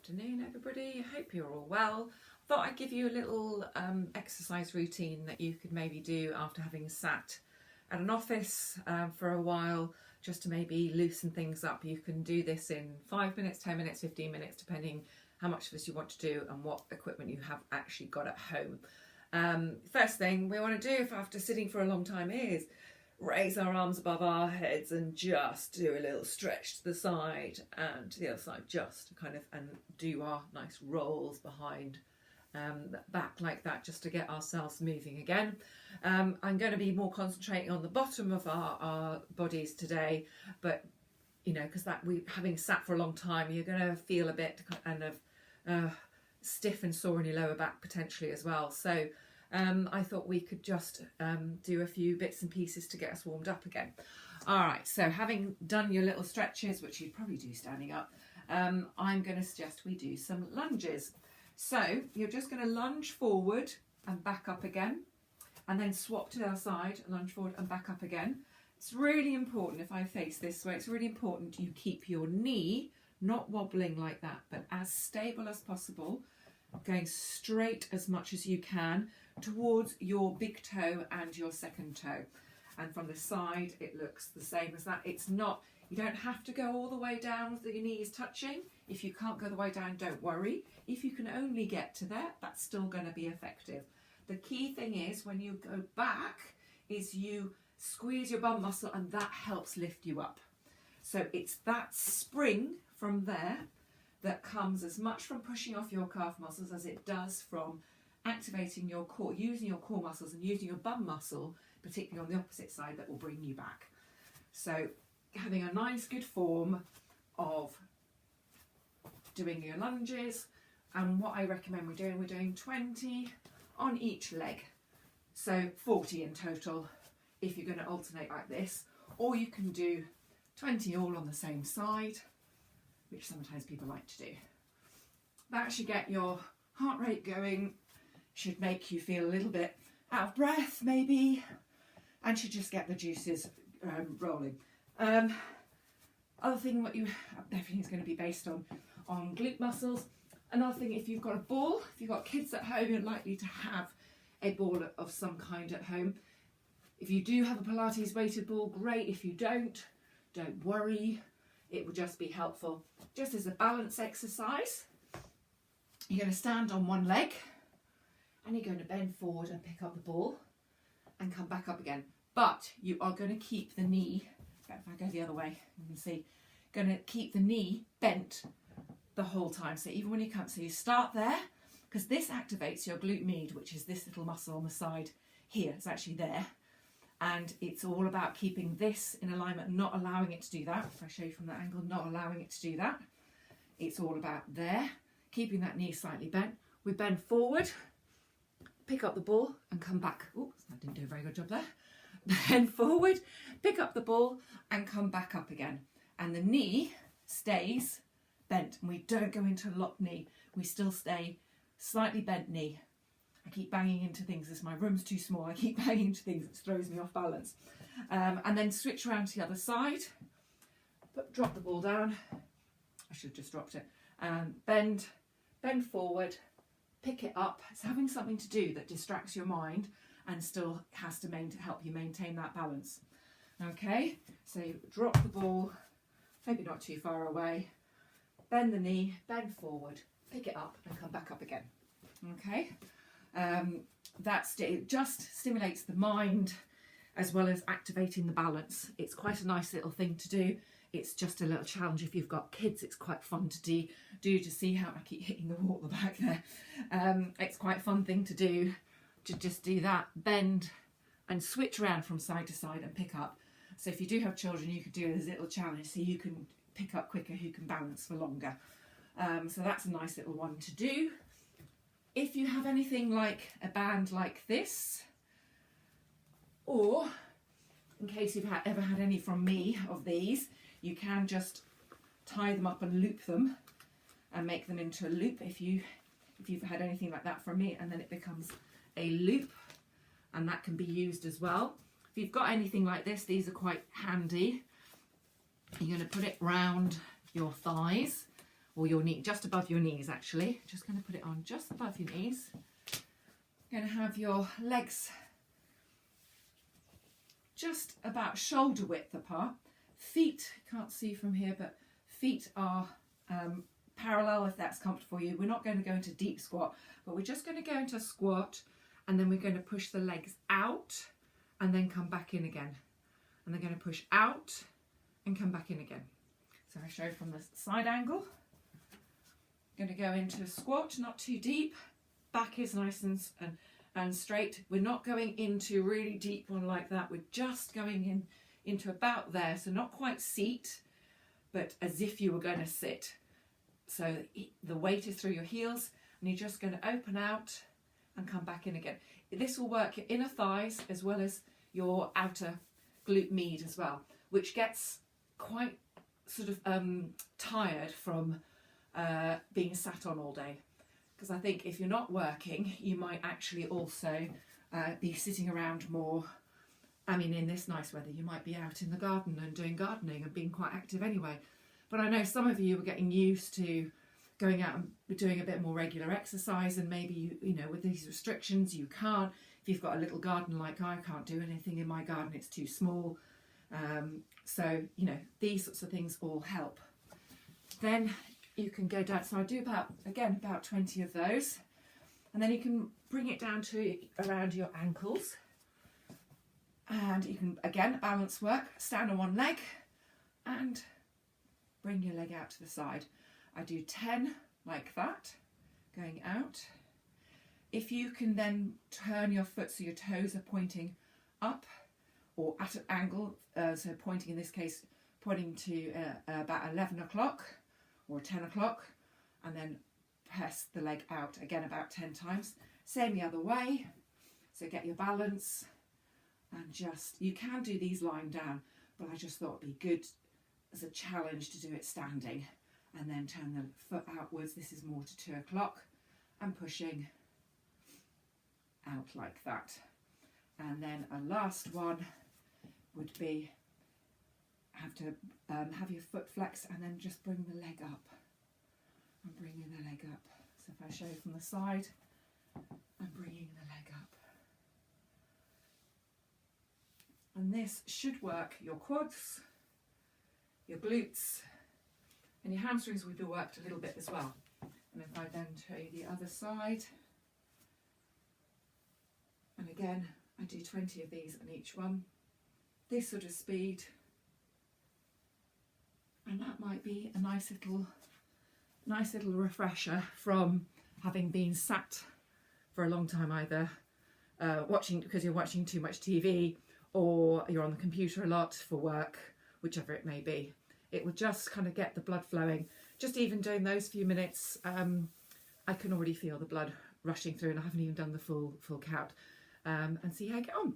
afternoon, everybody. I hope you're all well. Thought I'd give you a little exercise routine that you could maybe do after having sat at an office for a while, just to maybe loosen things up. You can do this in 5 minutes, 10 minutes, 15 minutes, depending how much of this you want to do and what equipment you have actually got at home. First thing we want to do after sitting for a long time is raise our arms above our heads and just do a little stretch to the side and to the other side, just kind of, and do our nice rolls behind back like that, just to get ourselves moving again. I'm going to be more concentrating on the bottom of our bodies today, but you know, because that we having sat for a long time, you're going to feel a bit kind of stiff and sore in your lower back potentially as well. So I thought we could just do a few bits and pieces to get us warmed up again. All right, so having done your little stretches, which you'd probably do standing up, I'm going to suggest we do some lunges. So you're just going to lunge forward and back up again, and then swap to the other side, lunge forward and back up again. It's really important, if I face this way, it's really important you keep your knee not wobbling like that, but as stable as possible, going straight as much as you can towards your big toe and your second toe. And from the side, it looks the same as that. It's not, you don't have to go all the way down with your knees touching. If you can't go the way down, don't worry. If you can only get to there, that's still going to be effective. The key thing is when you go back is you squeeze your bum muscle, and that helps lift you up. So it's that spring from there that comes as much from pushing off your calf muscles as it does from activating your core, using your core muscles and using your bum muscle, particularly on the opposite side, that will bring you back. So having a nice good form of doing your lunges, and what I recommend we're doing 20 on each leg, so 40 in total if you're going to alternate like this, or you can do 20 all on the same side, which sometimes people like to do. That should get your heart rate going, should make you feel a little bit out of breath maybe, and should just get the juices rolling. Other thing, what you everything is going to be based on glute muscles. Another thing, if you've got a ball, if you've got kids at home, you're likely to have a ball of some kind at home. If you do have a Pilates weighted ball, great. If you don't worry. It will just be helpful. Just as a balance exercise, you're going to stand on one leg and you're going to bend forward and pick up the ball and come back up again. But you are going to keep the knee, if I go the other way, you can see, going to keep the knee bent the whole time. So even when you come, so you start there, because this activates your glute med, which is this little muscle on the side here. It's actually there. And it's all about keeping this in alignment, not allowing it to do that. If I show you from that angle, not allowing it to do that. It's all about there, keeping that knee slightly bent. We bend forward, pick up the ball and come back. Oops, I didn't do a very good job there. Bend forward, pick up the ball and come back up again. And the knee stays bent, and we don't go into locked knee. We still stay slightly bent knee. I keep banging into things as my room's too small. I keep banging into things, it throws me off balance. And then switch around to the other side, drop the ball down. I should have just dropped it. Bend forward, pick it up. It's having something to do that distracts your mind and still has to help you maintain that balance. Okay, so drop the ball, maybe not too far away. Bend the knee, bend forward, pick it up and come back up again. Okay. It just stimulates the mind as well as activating the balance. It's quite a nice little thing to do. It's just a little challenge if you've got kids. It's quite fun to do to see how I keep hitting the wall at the back there. It's quite a fun thing to do, to just do that, bend and switch around from side to side and pick up. So if you do have children, you could do it as a little challenge so you can pick up quicker, who can balance for longer. So that's a nice little one to do. If you have anything like a band like this, or in case you've ever had any from me of these, you can just tie them up and loop them and make them into a loop if you've had anything like that from me, and then it becomes a loop, and that can be used as well. If you've got anything like this, these are quite handy. You're going to put it round your thighs or your knee, just above your knees actually. Just going to put it on just above your knees. You're going to have your legs just about shoulder width apart. Feet, can't see from here, but feet are parallel if that's comfortable for you. We're not going to go into deep squat, but we're just going to go into squat, and then we're going to push the legs out and then come back in again. And they're going to push out and come back in again. So I show from the side angle. Going to go into a squat, not too deep. Back is nice and straight. We're not going into really deep one like that. We're just going into about there. So not quite seat, but as if you were going to sit. So the weight is through your heels, and you're just going to open out and come back in again. This will work your inner thighs as well as your outer glute med as well, which gets quite sort of tired from being sat on all day. Because I think if you're not working, you might actually also be sitting around more. I mean, in this nice weather, you might be out in the garden and doing gardening and being quite active anyway. But I know some of you are getting used to going out and doing a bit more regular exercise, and maybe you know, with these restrictions, you can't. If you've got a little garden like I can't do anything in my garden, it's too small. So, you know, these sorts of things all help. Then you can go down. So I do about 20 of those. And then you can bring it down to around your ankles. And you can, again, balance work, stand on one leg and bring your leg out to the side. I do 10 like that, going out. If you can then turn your foot so your toes are pointing up or at an angle, so pointing in this case, pointing to about 11 o'clock or 10 o'clock, and then press the leg out again about 10 times. Same the other way, so get your balance, and just, you can do these lying down, but I just thought it'd be good as a challenge to do it standing, and then turn the foot outwards. This is more to 2 o'clock, and pushing out like that. And then a last one would be have to have your foot flex and then just bring the leg up. I'm bringing the leg up. So if I show from the side, I'm bringing the leg up. And this should work your quads, your glutes, and your hamstrings will be worked a little bit as well. And if I then show you the other side, and again, I do 20 of these on each one. This sort of speed. And that might be a nice little refresher from having been sat for a long time, either watching because you're watching too much TV, or you're on the computer a lot for work, whichever it may be. It will just kind of get the blood flowing. Just even doing those few minutes, I can already feel the blood rushing through, and I haven't even done the full count. And see how I get on.